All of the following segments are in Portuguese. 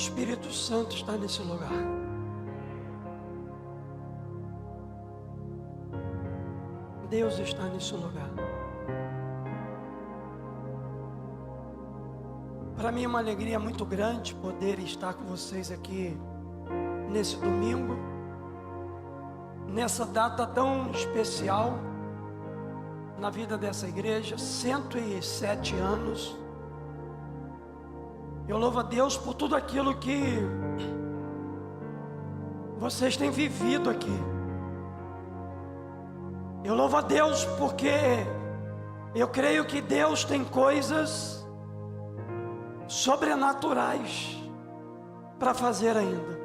Espírito Santo está nesse lugar. Deus está nesse lugar. Para mim é uma alegria muito grande poder estar com vocês aqui nesse domingo, nessa data tão especial na vida dessa igreja, 107 anos. Eu louvo a Deus por tudo aquilo que vocês têm vivido aqui. Eu louvo a Deus porque eu creio que Deus tem coisas sobrenaturais para fazer ainda.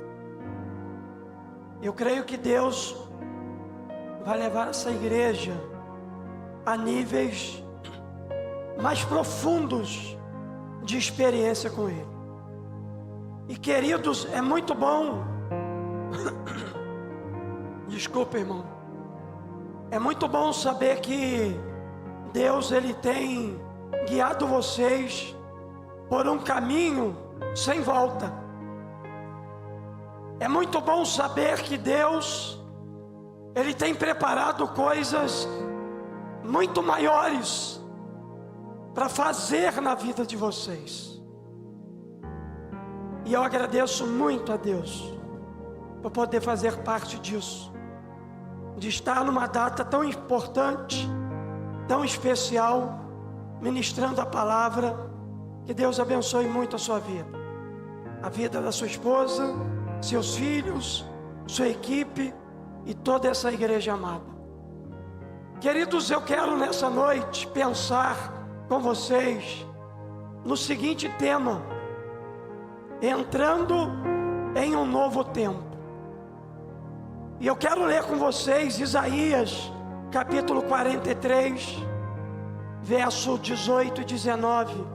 Eu creio que Deus vai levar essa igreja a níveis mais profundos de experiência com Ele. E queridos, é muito bom. Desculpa, irmão. É muito bom saber que Deus, Ele tem guiado vocês por um caminho sem volta. É muito bom saber que Deus, Ele tem preparado coisas muito maiores para fazer na vida de vocês. E eu agradeço muito a Deus por poder fazer parte disso, de estar numa data tão importante, tão especial, ministrando a palavra. Que Deus abençoe muito a sua vida, a vida da sua esposa, seus filhos, sua equipe e toda essa igreja amada. Queridos, eu quero nessa noite pensar com vocês no seguinte tema: entrando em um novo tempo. E eu quero ler com vocês Isaías capítulo 43, verso 18 e 19.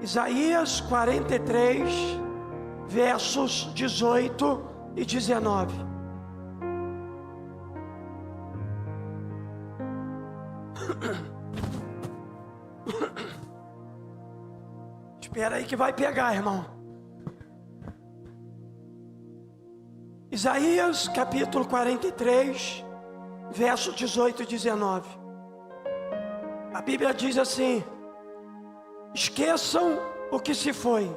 Isaías 43, versos 18 e 19. Espera aí que vai pegar, irmão. Isaías capítulo 43, verso 18 e 19. A Bíblia diz assim: esqueçam o que se foi,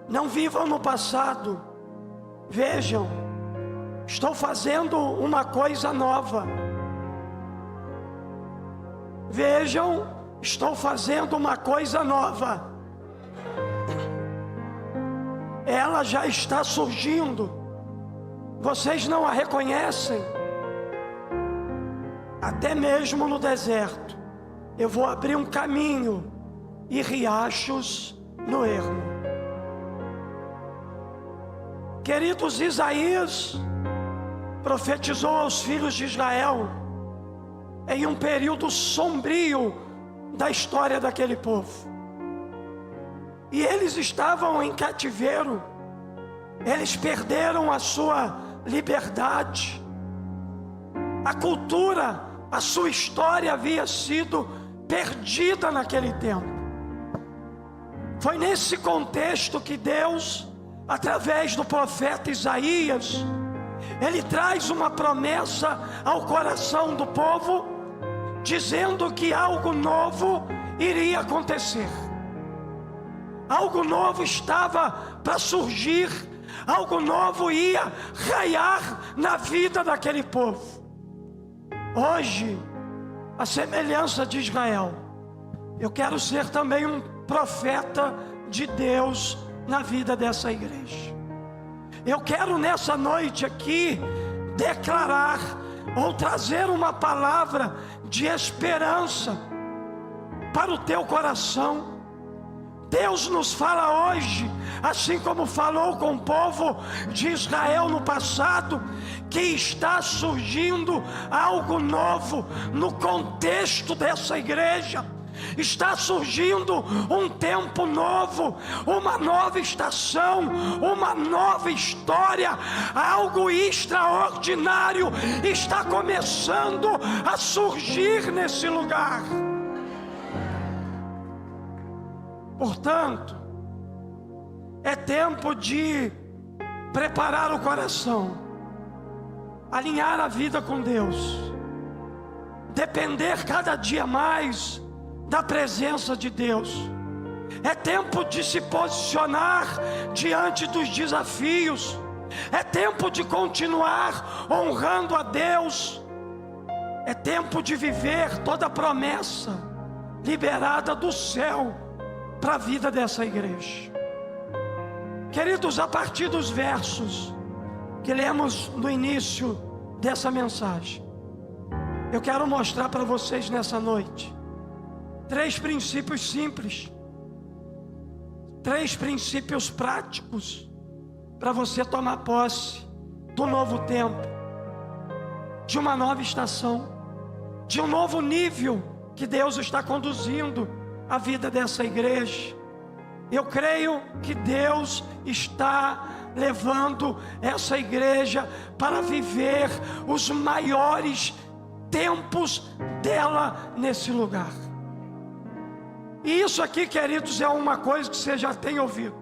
não vivam no passado. Vejam, estou fazendo uma coisa nova. Vejam, estou fazendo uma coisa nova. Ela já está surgindo. Vocês não a reconhecem? Até mesmo no deserto eu vou abrir um caminho e riachos no ermo. Queridos, Isaías profetizou aos filhos de Israel em um período sombrio da história daquele povo. E eles estavam em cativeiro, eles perderam a sua liberdade, a cultura, a sua história havia sido perdida naquele tempo. Foi nesse contexto que Deus, através do profeta Isaías, Ele traz uma promessa ao coração do povo, dizendo que algo novo iria acontecer. Algo novo estava para surgir, algo novo ia raiar na vida daquele povo. Hoje, a semelhança de Israel, eu quero ser também um profeta de Deus na vida dessa igreja. Eu quero nessa noite aqui declarar ou trazer uma palavra de esperança para o teu coração. Deus nos fala hoje, assim como falou com o povo de Israel no passado, que está surgindo algo novo no contexto dessa igreja. Está surgindo um tempo novo, uma nova estação, uma nova história, algo extraordinário está começando a surgir nesse lugar. Portanto, É tempo de preparar o coração, alinhar a vida com Deus, depender cada dia mais da presença de Deus. É tempo de se posicionar diante dos desafios. É tempo de continuar honrando a Deus. É tempo de viver toda a promessa liberada do céu para a vida dessa igreja. Queridos, a partir dos versos que lemos no início dessa mensagem, eu quero mostrar para vocês nessa noite 3 princípios simples, 3 princípios práticos para você tomar posse do novo tempo, de uma nova estação, de um novo nível que Deus está conduzindo a vida dessa igreja. Eu creio que Deus está levando essa igreja para viver os maiores tempos dela nesse lugar. E isso aqui, queridos, é uma coisa que você já tem ouvido.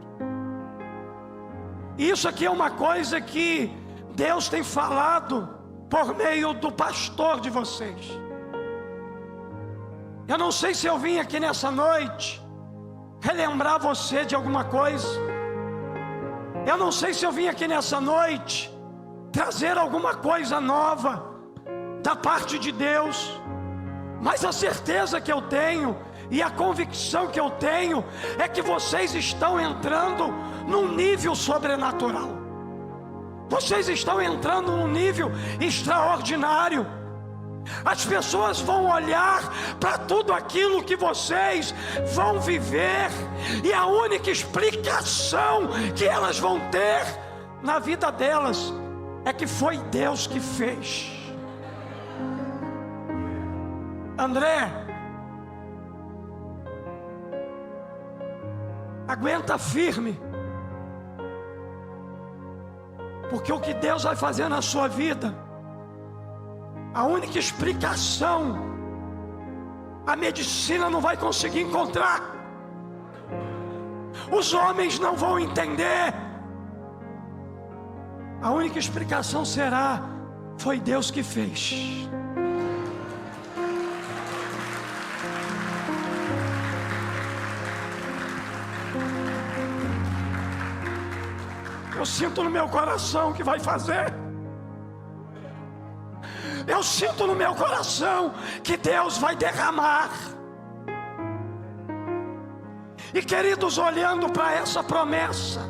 Isso aqui é uma coisa que Deus tem falado por meio do pastor de vocês. Eu não sei se eu vim aqui nessa noite relembrar você de alguma coisa. Eu não sei se eu vim aqui nessa noite trazer alguma coisa nova da parte de Deus, mas a certeza que eu tenho e a convicção que eu tenho é que vocês estão entrando num nível sobrenatural. Vocês estão entrando num nível extraordinário. As pessoas vão olhar para tudo aquilo que vocês vão viver, e a única explicação que elas vão ter na vida delas é que foi Deus que fez. André, aguenta firme, porque o que Deus vai fazer na sua vida, a única explicação a medicina não vai conseguir encontrar, os homens não vão entender. A única explicação será: foi Deus que fez. Eu sinto no meu coração que vai fazer. Eu sinto no meu coração que Deus vai derramar. E queridos, olhando para essa promessa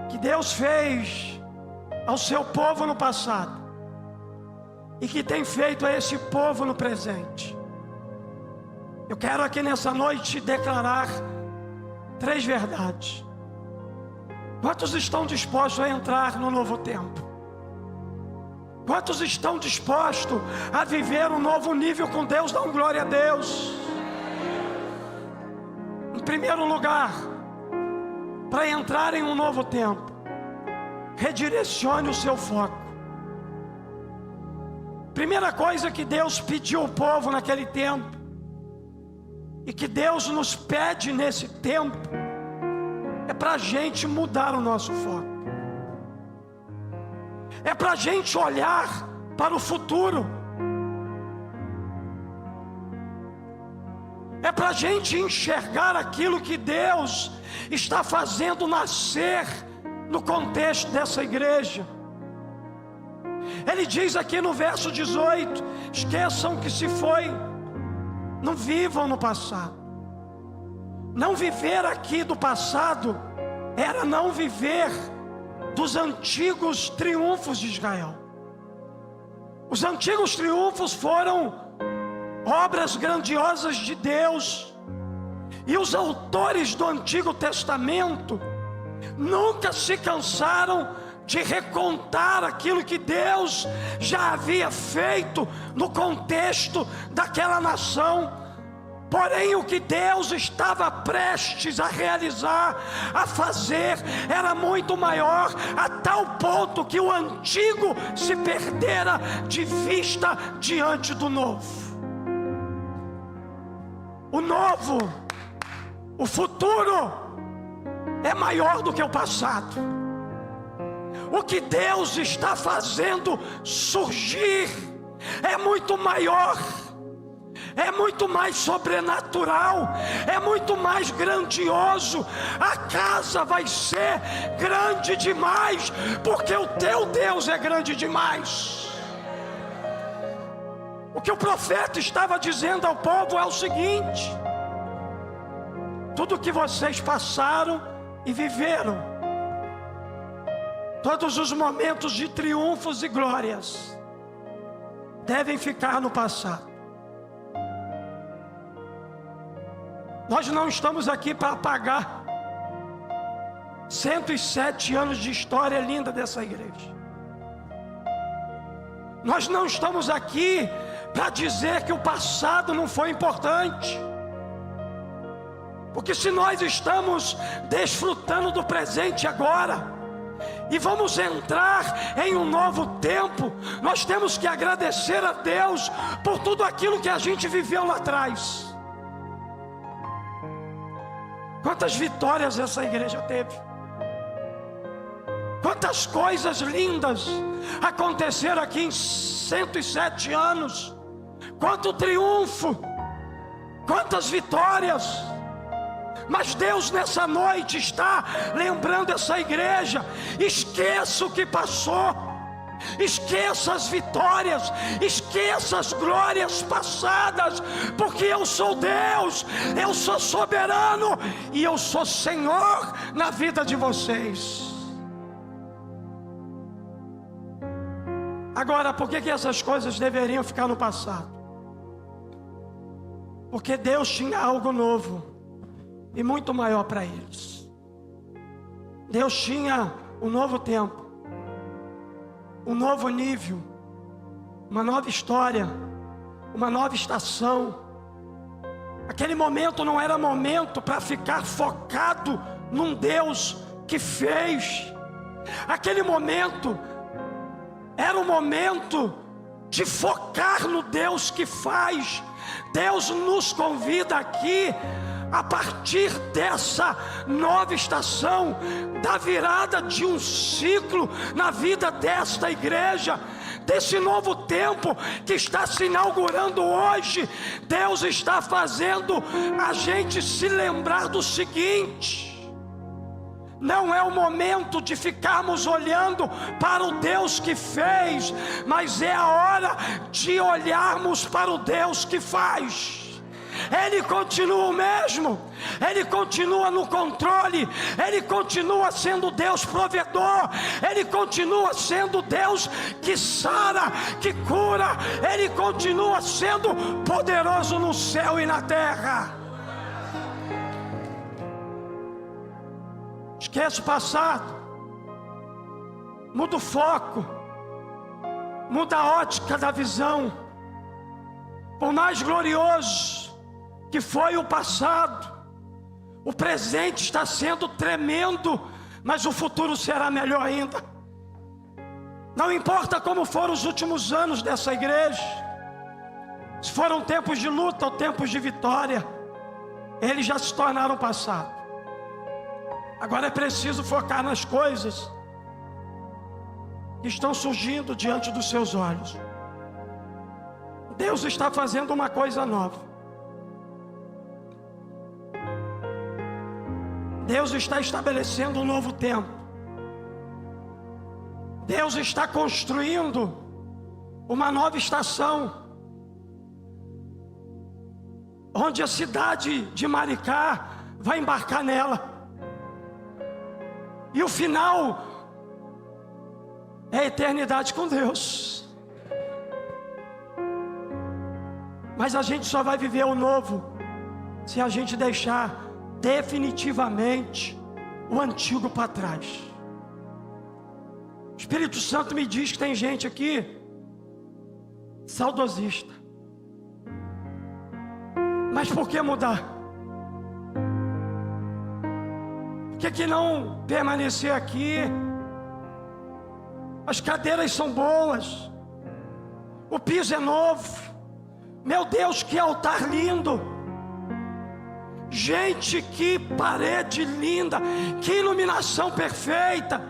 que Deus fez ao seu povo no passado e que tem feito a esse povo no presente, eu quero aqui nessa noite declarar 3 verdades. Quantos estão dispostos a entrar no novo tempo? Quantos estão dispostos a viver um novo nível com Deus? Dão glória a Deus. Em primeiro lugar, para entrar em um novo tempo, redirecione o seu foco. Primeira coisa que Deus pediu ao povo naquele tempo, e que Deus nos pede nesse tempo, é para a gente mudar o nosso foco. É para a gente olhar para o futuro. É para a gente enxergar aquilo que Deus está fazendo nascer no contexto dessa igreja. Ele diz aqui no verso 18: esqueçam que se foi, não vivam no passado. Não viver aqui do passado era não viver dos antigos triunfos de Israel. Os antigos triunfos foram obras grandiosas de Deus, e os autores do Antigo Testamento nunca se cansaram de recontar aquilo que Deus já havia feito no contexto daquela nação. Porém, o que Deus estava prestes a realizar, a fazer, era muito maior, a tal ponto que o antigo se perdera de vista diante do novo. O novo, o futuro, é maior do que o passado. O que Deus está fazendo surgir é muito maior, é muito mais sobrenatural, é muito mais grandioso. A casa vai ser grande demais, porque o teu Deus é grande demais. O que o profeta estava dizendo ao povo é o seguinte: tudo que vocês passaram e viveram, todos os momentos de triunfos e glórias, devem ficar no passado. Nós não estamos aqui para apagar 107 anos de história linda dessa igreja. Nós não estamos aqui para dizer que o passado não foi importante. Porque se nós estamos desfrutando do presente agora e vamos entrar em um novo tempo, nós temos que agradecer a Deus por tudo aquilo que a gente viveu lá atrás. Quantas vitórias essa igreja teve, quantas coisas lindas aconteceram aqui em 107 anos, quanto triunfo, quantas vitórias. Mas Deus nessa noite está lembrando essa igreja: esqueça o que passou, esqueça as vitórias, esqueça as glórias passadas, porque eu sou Deus, eu sou soberano e eu sou Senhor na vida de vocês. Agora, por que essas coisas deveriam ficar no passado? Porque Deus tinha algo novo e muito maior para eles. Deus tinha um novo tempo, um novo nível, uma nova história, uma nova estação. Aquele momento não era momento para ficar focado num Deus que fez. Aquele momento era o momento de focar no Deus que faz. Deus nos convida aqui, a partir dessa nova estação, da virada de um ciclo na vida desta igreja, desse novo tempo que está se inaugurando hoje. Deus está fazendo a gente se lembrar do seguinte: não é o momento de ficarmos olhando para o Deus que fez, mas é a hora de olharmos para o Deus que faz. Ele continua o mesmo, Ele continua no controle, Ele continua sendo Deus provedor, Ele continua sendo Deus que sara, que cura, Ele continua sendo poderoso no céu e na terra. Esquece o passado, muda o foco, muda a ótica da visão. Por mais glorioso que foi o passado, o presente está sendo tremendo, mas o futuro será melhor ainda. Não importa como foram os últimos anos dessa igreja, se foram tempos de luta ou tempos de vitória, eles já se tornaram passado. Agora é preciso focar nas coisas que estão surgindo diante dos seus olhos. Deus está fazendo uma coisa nova. Deus está estabelecendo um novo tempo. Deus está construindo uma nova estação, onde a cidade de Maricá vai embarcar nela. E o final é a eternidade com Deus. Mas a gente só vai viver o novo se a gente deixar definitivamente o antigo para trás. O Espírito Santo me diz que tem gente aqui saudosista. Mas por que mudar? Por que não permanecer aqui? As cadeiras são boas, o piso é novo. Meu Deus, que altar lindo! Gente, que parede linda, que iluminação perfeita.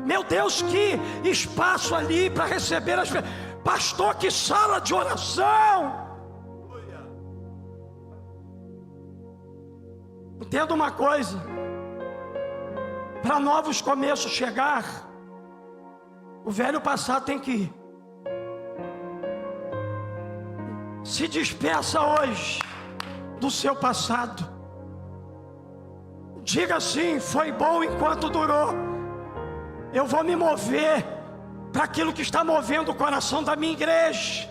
Meu Deus, que espaço ali para receber as pessoas. Pastor, que sala de oração. Entenda uma coisa: para novos começos chegar, o velho passado tem que ir. Se despeça hoje do seu passado. Diga assim: foi bom enquanto durou. Eu vou me mover para aquilo que está movendo o coração da minha igreja.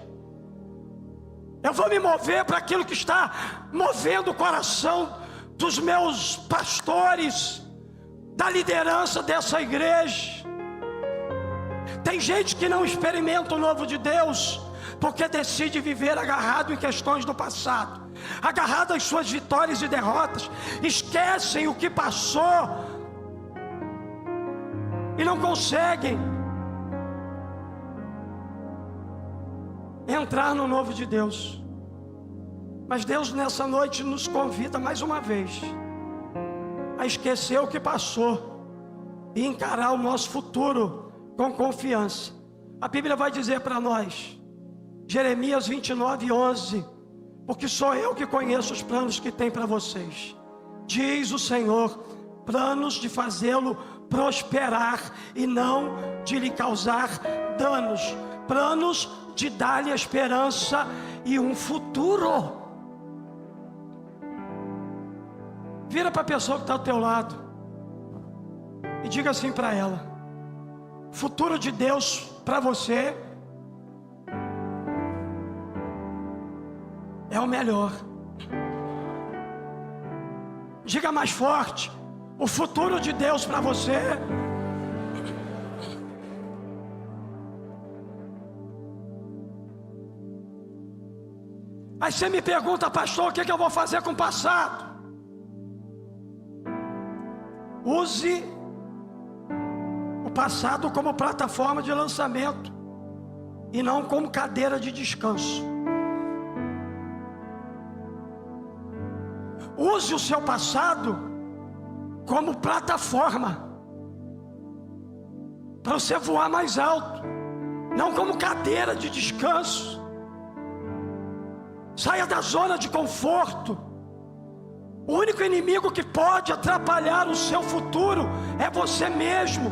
Eu vou me mover para aquilo que está movendo o coração dos meus pastores, da liderança dessa igreja. Tem gente que não experimenta o novo de Deus porque decide viver agarrado em questões do passado, agarrado às suas vitórias e derrotas, esquecem o que passou e não conseguem entrar no novo de Deus. Mas Deus nessa noite nos convida mais uma vez a esquecer o que passou e encarar o nosso futuro com confiança. A Bíblia vai dizer para nós, Jeremias 29:11, porque sou eu que conheço os planos que tem para vocês, diz o Senhor, planos de fazê-lo prosperar e não de lhe causar danos, planos de dar-lhe a esperança e um futuro. Vira para a pessoa que está do teu lado e diga assim para ela: futuro de Deus para você é o melhor. Diga mais forte: o futuro de Deus para você Aí você me pergunta: pastor, o que eu vou fazer com o passado? Use o passado como plataforma de lançamento e não como cadeira de descanso. Use o seu passado como plataforma para você voar mais alto, não como cadeira de descanso. Saia da zona de conforto. O único inimigo que pode atrapalhar o seu futuro é você mesmo,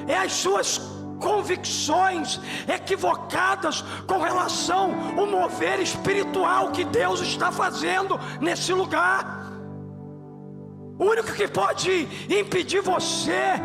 é as suas convicções equivocadas com relação ao mover espiritual que Deus está fazendo nesse lugar. O único que pode impedir você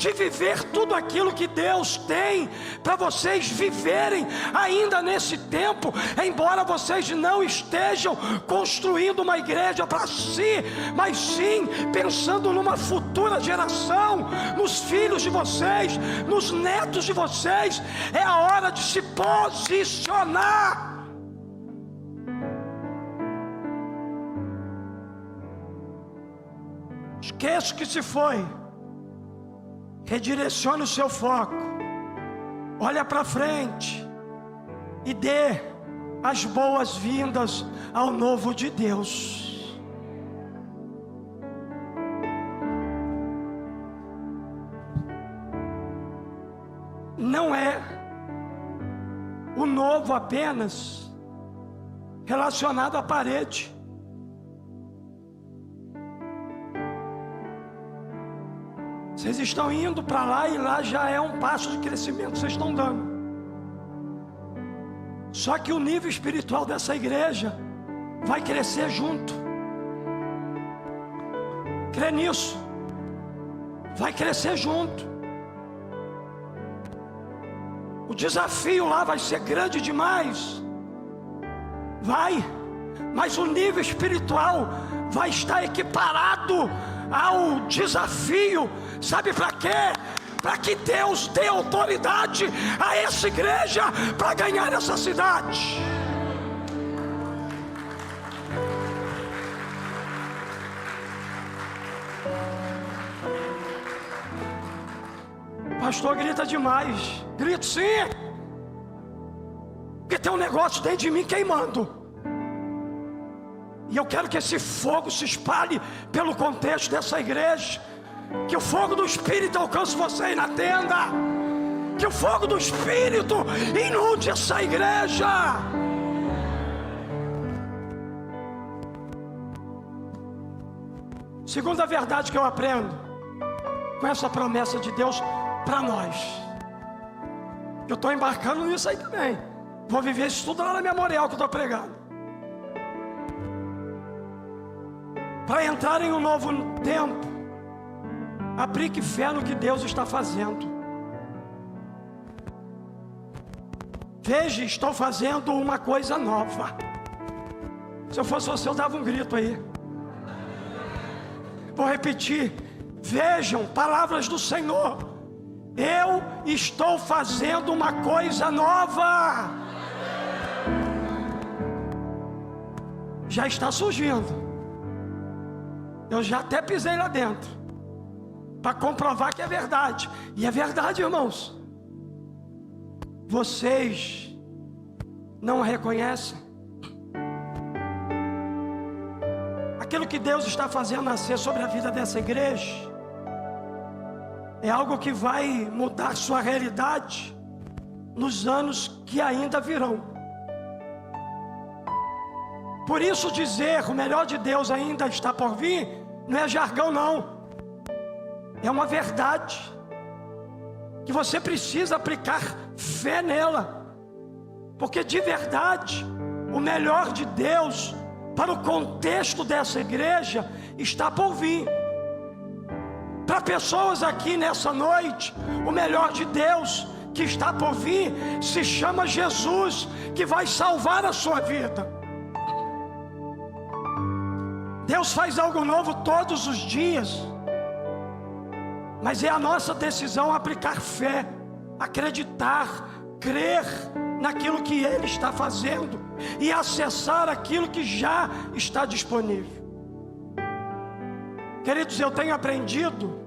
de viver tudo aquilo que Deus tem para vocês viverem ainda nesse tempo, embora vocês não estejam construindo uma igreja para si, mas sim pensando numa futura geração, nos filhos de vocês, nos netos de vocês. É a hora de se posicionar. Esqueça o que se foi. Redirecione o seu foco, olha para frente e dê as boas-vindas ao novo de Deus. Não é o novo apenas relacionado à parede. Vocês estão indo para lá e lá já é um passo de crescimento que vocês estão dando. Só que o nível espiritual dessa igreja vai crescer junto. Crê nisso. Vai crescer junto. O desafio lá vai ser grande demais. Vai. Mas o nível espiritual vai estar equiparado ao desafio. Sabe para quê? Para que Deus dê autoridade a essa igreja para ganhar essa cidade. Pastor, grita demais. Grito sim, porque tem um negócio dentro de mim queimando. E eu quero que esse fogo se espalhe pelo contexto dessa igreja. Que o fogo do Espírito alcance você aí na tenda. Que o fogo do Espírito inunde essa igreja. Segunda verdade que eu aprendo com essa promessa de Deus para nós. Eu estou embarcando nisso aí também. Vou viver isso tudo lá na memorial que eu estou pregando. Para entrar em um novo tempo, aplique fé no que Deus está fazendo. Veja, estou fazendo uma coisa nova. Se eu fosse você, eu dava um grito aí. Vou repetir. Vejam, palavras do Senhor. Eu estou fazendo uma coisa nova. Já está surgindo. Eu já até pisei lá dentro para comprovar que é verdade. E é verdade, irmãos. Vocês não reconhecem aquilo que Deus está fazendo nascer sobre a vida dessa igreja. É algo que vai mudar sua realidade nos anos que ainda virão. Por isso dizer o melhor de Deus ainda está por vir, não é jargão não. É uma verdade que você precisa aplicar fé nela. Porque de verdade, o melhor de Deus para o contexto dessa igreja está por vir. Para pessoas aqui nessa noite, o melhor de Deus que está por vir se chama Jesus, que vai salvar a sua vida. Deus faz algo novo todos os dias, mas é a nossa decisão aplicar fé, acreditar, crer naquilo que Ele está fazendo e acessar aquilo que já está disponível. Queridos, eu tenho aprendido,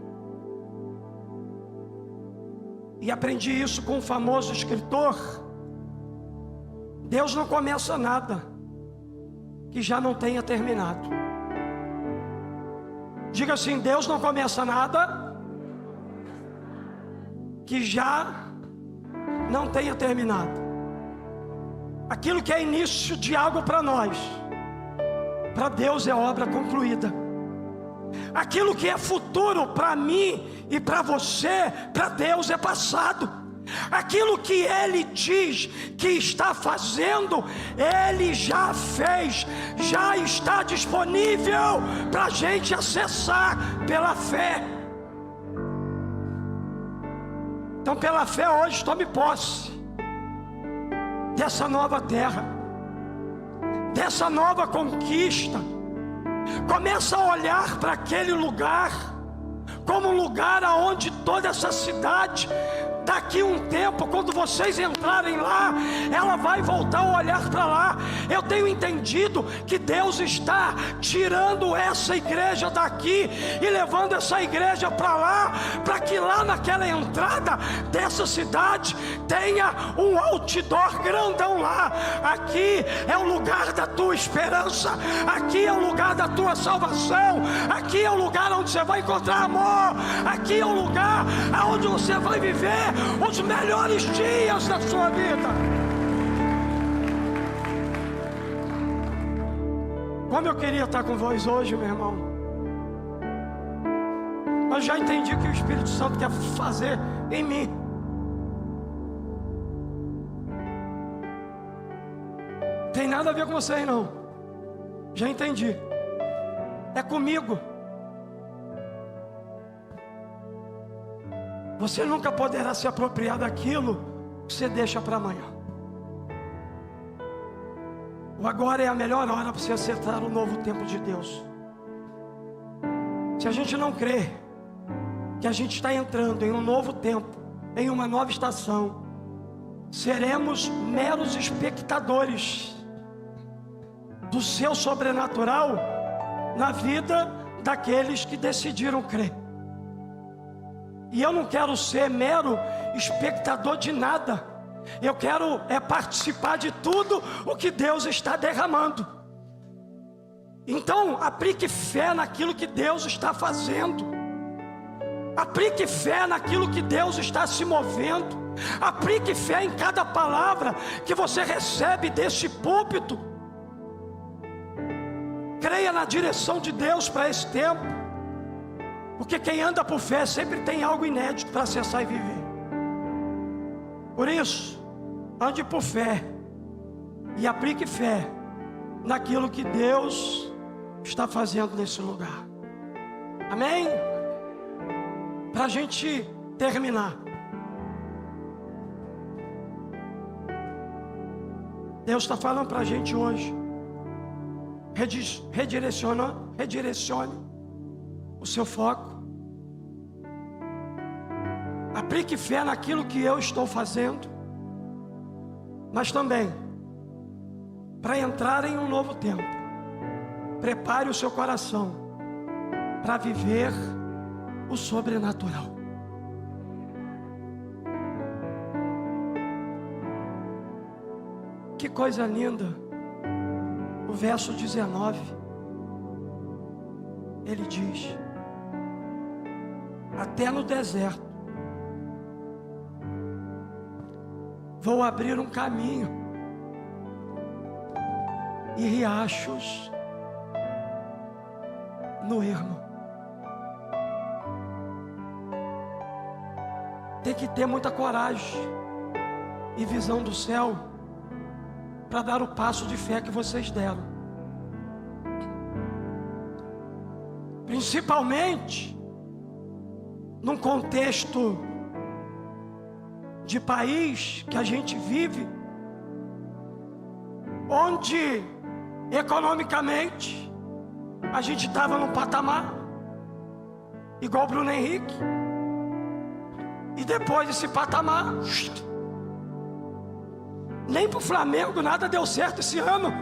e aprendi isso com um famoso escritor: Deus não começa nada que já não tenha terminado. Diga assim: Deus não começa nada que já não tenha terminado. Aquilo que é início de algo para nós, para Deus é obra concluída. Aquilo que é futuro para mim e para você, para Deus é passado. Aquilo que Ele diz que está fazendo, Ele já fez, já está disponível para a gente acessar pela fé. Então, pela fé hoje tome posse dessa nova terra, dessa nova conquista. Começa a olhar para aquele lugar como um lugar aonde toda essa cidade, daqui um tempo, quando vocês entrarem lá, ela vai voltar a olhar para lá. Eu tenho entendido que Deus está tirando essa igreja daqui e levando essa igreja para lá, para que lá naquela entrada dessa cidade tenha um outdoor grandão lá. Aqui é o lugar da tua esperança, aqui é o lugar da tua salvação, aqui é o lugar onde você vai encontrar amor, aqui é o lugar onde você vai viver os melhores dias da sua vida. Como eu queria estar com vós hoje, meu irmão. Mas já entendi o que o Espírito Santo quer fazer em mim. Tem nada a ver com vocês não. Já entendi. É comigo. Você nunca poderá se apropriar daquilo que você deixa para amanhã. O agora é a melhor hora para você aceitar o novo tempo de Deus. Se a gente não crê que a gente está entrando em um novo tempo, em uma nova estação, seremos meros espectadores do seu sobrenatural na vida daqueles que decidiram crer. E eu não quero ser mero espectador de nada. Eu quero participar de tudo o que Deus está derramando. Então, aplique fé naquilo que Deus está fazendo. Aplique fé naquilo que Deus está se movendo. Aplique fé em cada palavra que você recebe deste púlpito. Creia na direção de Deus para esse tempo. Porque quem anda por fé sempre tem algo inédito para acessar e viver. Por isso, ande por fé e aplique fé naquilo que Deus está fazendo nesse lugar. Amém? Para a gente terminar, Deus está falando para a gente hoje: redirecione o seu foco, aplique fé naquilo que eu estou fazendo, mas também, para entrar em um novo tempo, prepare o seu coração para viver o sobrenatural. Que coisa linda, o verso 19, ele diz: até no deserto vou abrir um caminho e riachos no ermo. Tem que ter muita coragem e visão do céu para dar o passo de fé que vocês deram. Principalmente num contexto de país que a gente vive, onde economicamente a gente estava num patamar igual Bruno Henrique, e depois desse patamar, nem para o Flamengo nada deu certo esse ano.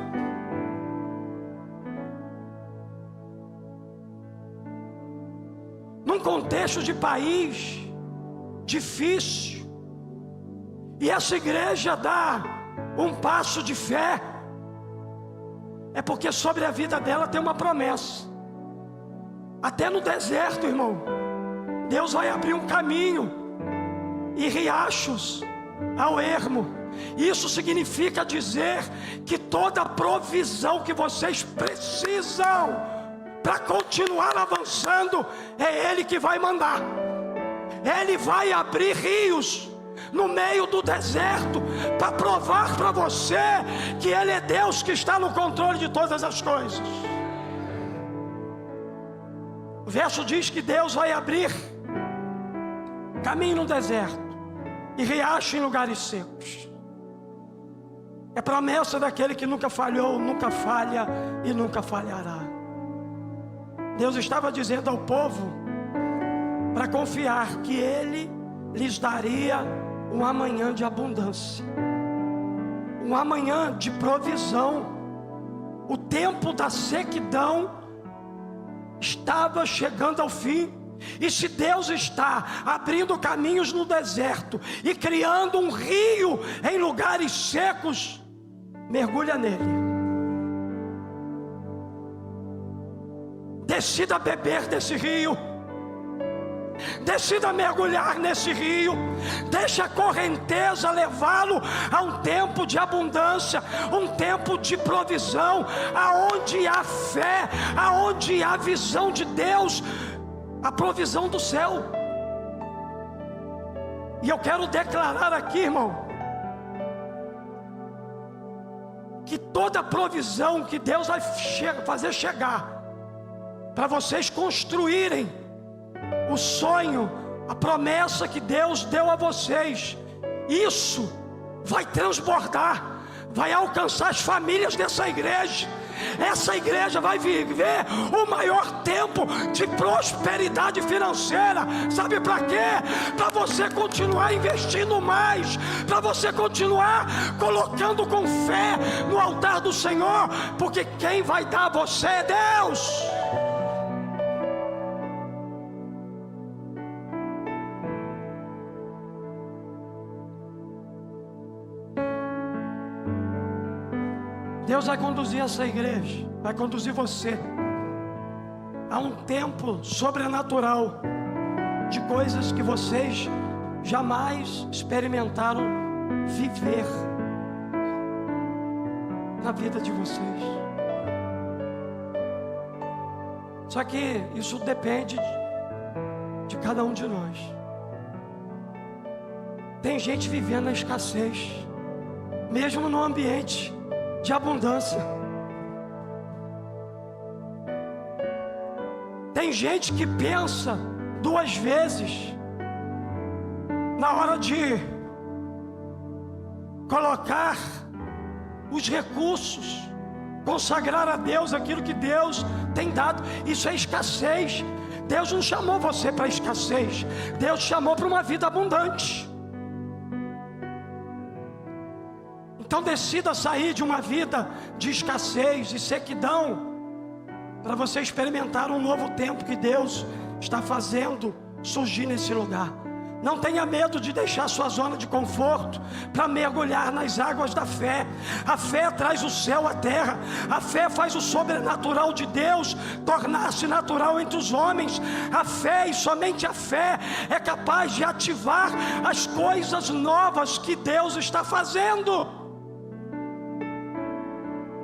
Num contexto de país difícil, e essa igreja dá um passo de fé, é porque sobre a vida dela tem uma promessa. Até no deserto, irmão, Deus vai abrir um caminho e riachos ao ermo. Isso significa dizer que toda provisão que vocês precisam para continuar avançando, é Ele que vai mandar. Ele vai abrir rios no meio do deserto para provar para você que Ele é Deus que está no controle de todas as coisas. O verso diz que Deus vai abrir caminho no deserto e riacho em lugares secos. É promessa daquele que nunca falhou, nunca falha e nunca falhará. Deus estava dizendo ao povo para confiar que Ele lhes daria um amanhã de abundância, um amanhã de provisão. O tempo da sequidão estava chegando ao fim. E se Deus está abrindo caminhos no deserto e criando um rio em lugares secos, mergulha nele. Decida beber desse rio. Decida mergulhar nesse rio. Deixa a correnteza levá-lo a um tempo de abundância, um tempo de provisão, aonde há fé, aonde há visão de Deus, a provisão do céu. E eu quero declarar aqui, irmão, que toda provisão que Deus vai fazer chegar para vocês construírem o sonho, a promessa que Deus deu a vocês, isso vai transbordar, vai alcançar as famílias dessa igreja. Essa igreja vai viver o maior tempo de prosperidade financeira. Sabe para quê? Para você continuar investindo mais, para você continuar colocando com fé no altar do Senhor, porque quem vai dar a você é Deus. Deus vai conduzir essa igreja vai conduzir você a um tempo sobrenatural de coisas que vocês jamais experimentaram viver na vida de vocês. Só que isso depende de cada um de nós. Tem gente vivendo na escassez, mesmo no ambiente de abundância. Tem gente que pensa duas vezes na hora de colocar os recursos, consagrar a Deus aquilo que Deus tem dado. Isso é escassez. Deus não chamou você para escassez, Deus chamou para uma vida abundante. Então decida sair de uma vida de escassez e sequidão, para você experimentar um novo tempo que Deus está fazendo surgir nesse lugar. Não tenha medo de deixar sua zona de conforto para mergulhar nas águas da fé. A fé traz o céu à terra. A fé faz o sobrenatural de Deus tornar-se natural entre os homens. A fé, e somente a fé, é capaz de ativar as coisas novas que Deus está fazendo.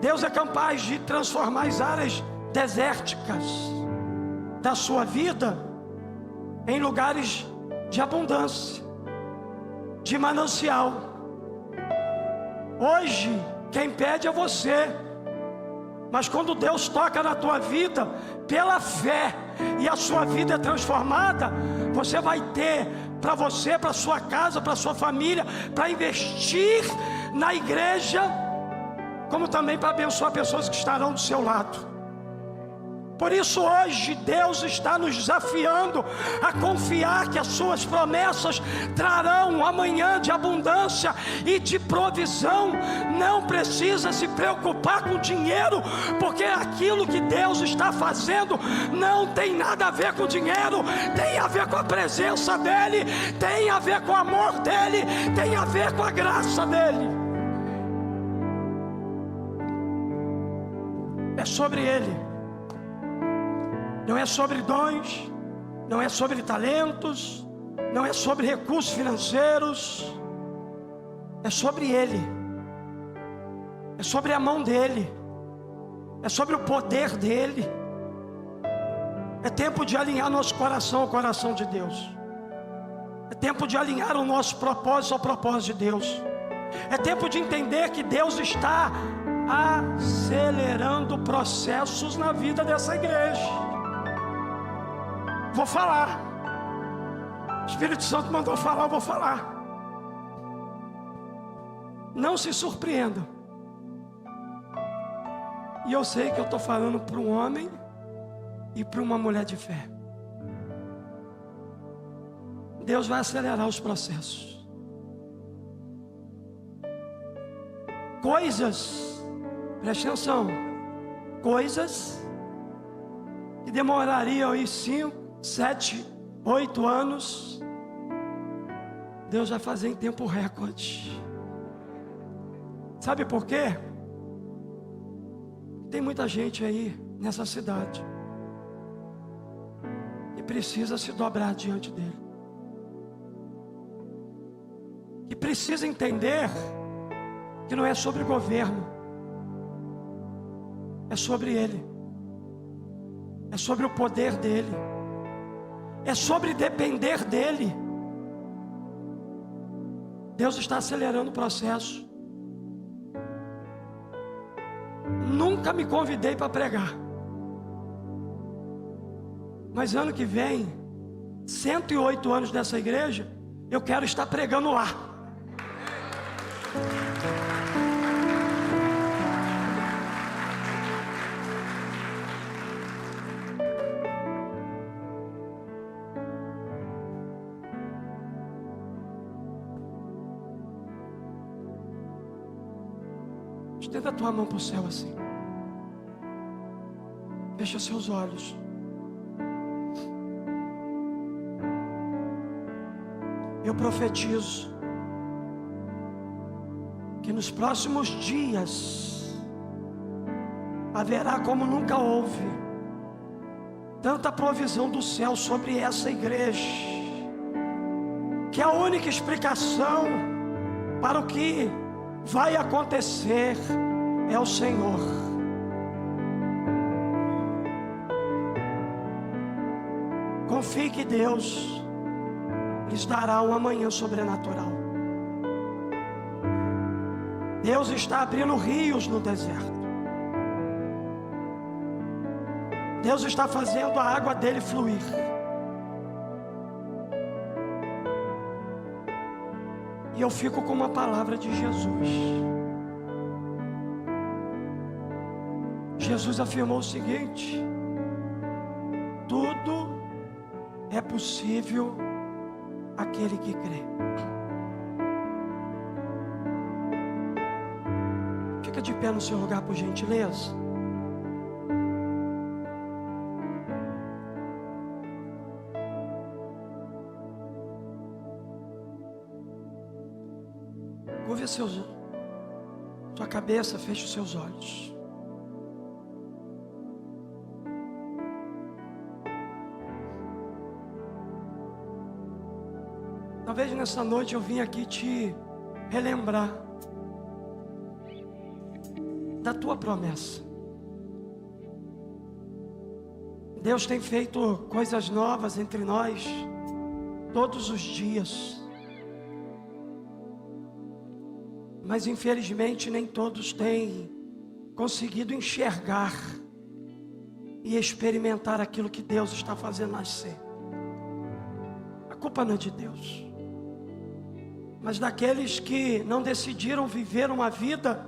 Deus é capaz de transformar as áreas desérticas da sua vida em lugares de abundância, de manancial. Hoje quem pede é você, mas quando Deus toca na tua vida pela fé e a sua vida é transformada, você vai ter para você, para sua casa, para sua família, para investir na igreja, como também para abençoar pessoas que estarão do seu lado. Por isso hoje Deus está nos desafiando a confiar que as suas promessas trarão um amanhã de abundância e de provisão. Não precisa se preocupar com dinheiro, porque aquilo que Deus está fazendo não tem nada a ver com dinheiro, tem a ver com a presença dEle, tem a ver com o amor dEle, tem a ver com a graça dEle. É sobre Ele. Não é sobre dons, não é sobre talentos, não é sobre recursos financeiros, é sobre Ele, é sobre a mão dEle, é sobre o poder dEle. É tempo de alinhar nosso coração ao coração de Deus. É tempo de alinhar o nosso propósito ao propósito de Deus. É tempo de entender que Deus está acelerando processos na vida dessa igreja. Vou falar. O Espírito Santo mandou falar, eu vou falar. Não se surpreenda. E eu sei que eu estou falando para um homem e para uma mulher de fé. Deus vai acelerar os processos. Coisas, preste atenção, coisas que demorariam aí 5, 7, 8 anos, Deus vai fazer em tempo recorde. Sabe por quê? Tem muita gente aí nessa cidade que precisa se dobrar diante dele, que precisa entender que não é sobre o governo, é sobre ele, é sobre o poder dele, é sobre depender dele. Deus está acelerando o processo. Nunca me convidei para pregar, mas ano que vem, 108 anos dessa igreja, eu quero estar pregando lá. Estenda a tua mão para o céu assim. Fecha seus olhos. Eu profetizo que nos próximos dias haverá como nunca houve tanta provisão do céu sobre essa igreja, que a única explicação para o que vai acontecer é o Senhor. Confie que Deus lhes dará um amanhã sobrenatural. Deus está abrindo rios no deserto. Deus está fazendo a água dele fluir. E eu fico com uma palavra de Jesus. Jesus afirmou o seguinte: tudo é possível àquele que crê. Fica de pé no seu lugar, por gentileza. Curve sua cabeça, feche os seus olhos. Talvez nessa noite eu vim aqui te relembrar da tua promessa. Deus tem feito coisas novas entre nós todos os dias. Mas infelizmente nem todos têm conseguido enxergar e experimentar aquilo que Deus está fazendo nascer. A culpa não é de Deus, mas daqueles que não decidiram viver uma vida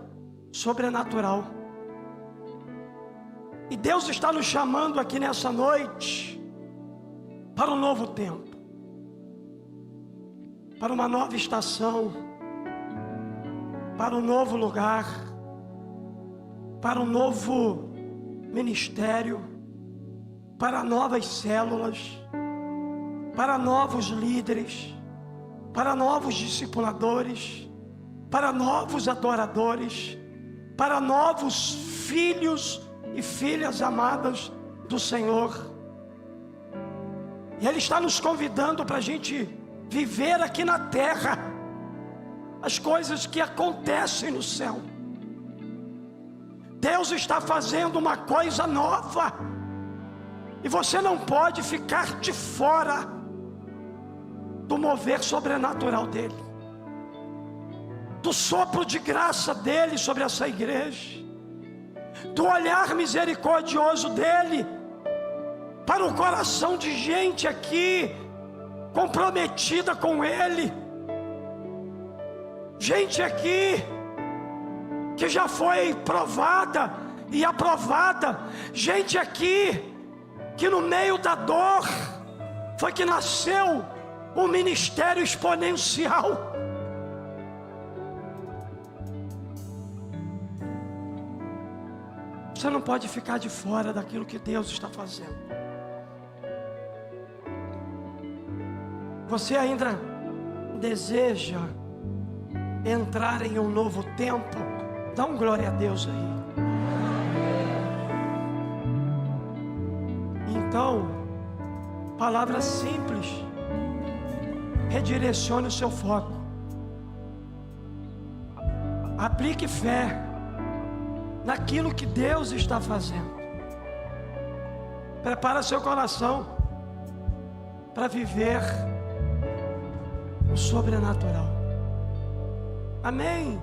sobrenatural. E Deus está nos chamando aqui nessa noite para um novo tempo, para uma nova estação, para um novo lugar, para um novo ministério, para novas células, para novos líderes, para novos discipuladores, para novos adoradores, para novos filhos e filhas amadas do Senhor. E Ele está nos convidando para a gente viver aqui na terra as coisas que acontecem no céu. Deus está fazendo uma coisa nova, e você não pode ficar de fora do mover sobrenatural dele, do sopro de graça dele sobre essa igreja, do olhar misericordioso dele para o coração de gente aqui comprometida com ele, gente aqui que já foi provada e aprovada, gente aqui que no meio da dor foi que nasceu um ministério exponencial. Você não pode ficar de fora daquilo que Deus está fazendo. Você ainda deseja entrar em um novo tempo? Dá um glória a Deus aí. Então, palavra simples, redirecione o seu foco, aplique fé naquilo que Deus está fazendo. Prepara seu coração para viver o sobrenatural. Amém.